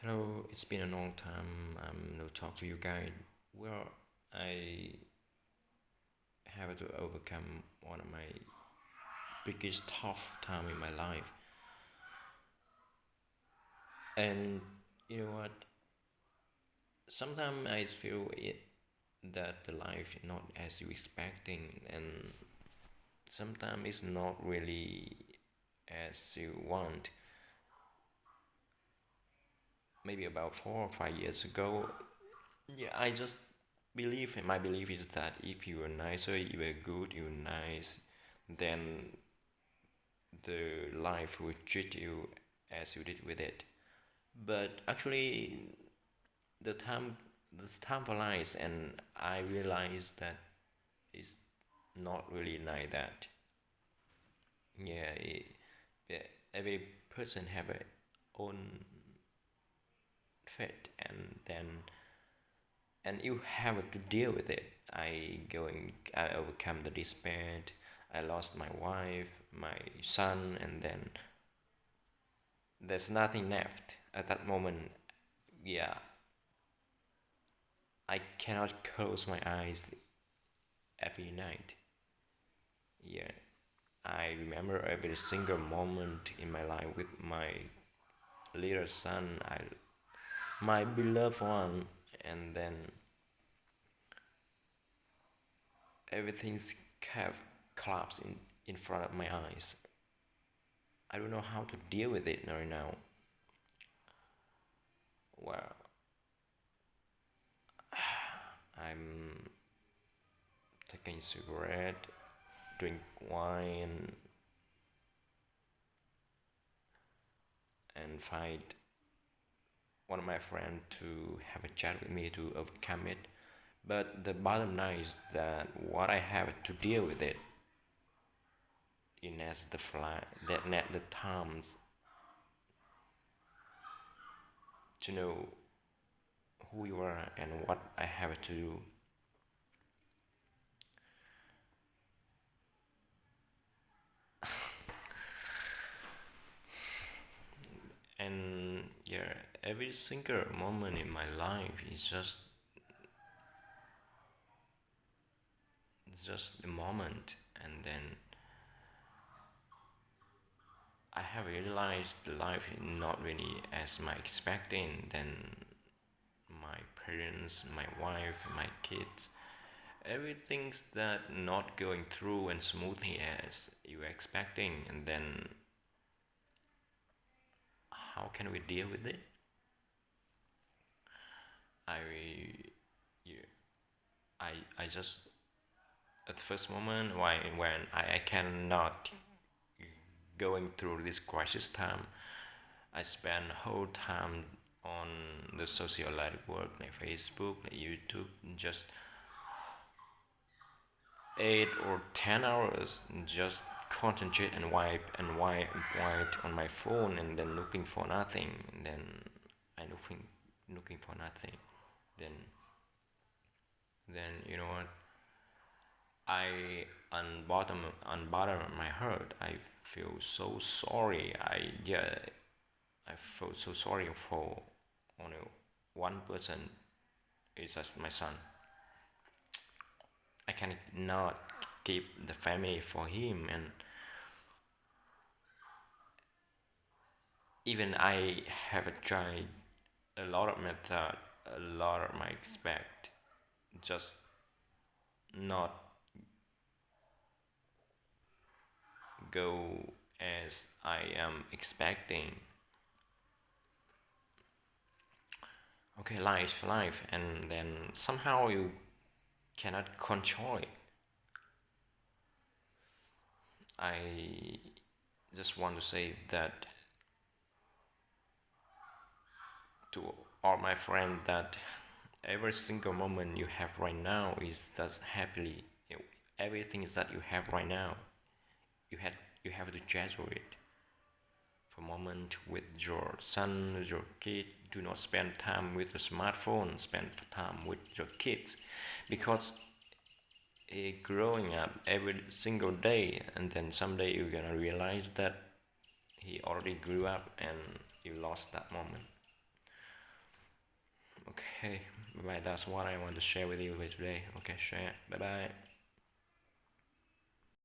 Hello, it's been a long time. No talk to you guys. Well, I have to overcome one of my biggest tough time in my life, and you know what? Sometimes I feel it that the life is not as you expecting, and sometimes it's not really as you want. Maybe about 4 or 5 years ago, yeah, I just believe, and my belief is that if you are nicer, you are good, you're nice, then the life will treat you as you did with it. But actually, the time the time flies, and I realized that it's not really like that. Yeah, yeah, every person have a own fate, and you have to deal with it. I overcome the despair. I lost my wife, my son, and then there's nothing left at that moment. Yeah, I cannot close my eyes every night. Yeah, I remember every single moment in my life with my little son, my beloved one, and then everything's have collapsed in front of my eyes. I don't know how to deal with it right now. Well, I'm taking cigarette, drink wine, and find one of my friends to have a chat with me to overcome it. But the bottom line is that what I have to deal with it in as the fly that net the times to know who you are and what I have to do. And yeah, every single moment in my life is just the moment, and then I have realized the life is not really as my expecting. Then my parents, my wife, my kids, everything's that not going through and smoothly as you were expecting, and then how can we deal with it? I yeah, I just at the first moment when I cannot going through this crisis time, I spend whole time on the social network like Facebook, like YouTube, just 8 or 10 hours, just concentrate and wipe on my phone, and then looking for nothing, and then I looking for nothing. Then you know what? On bottom of my heart, I feel so sorry. I feel so sorry for only one person. It's just my son. I cannot keep the family for him, and even I have tried a lot of method, a lot of my expect, just not go as I am expecting. Okay, life, and then somehow you cannot control it. I just want to say that to all my friends that every single moment you have right now is just happily. Everything is that you have right now. You had you have to treasure it. For a moment with your son, with your kid, do not spend time with the smartphone. Spend time with your kids, because growing up every single day, and then someday you're gonna realize that he already grew up and you lost that moment. Okay, bye bye. That's what I want to share with you today. Okay, share. Bye bye.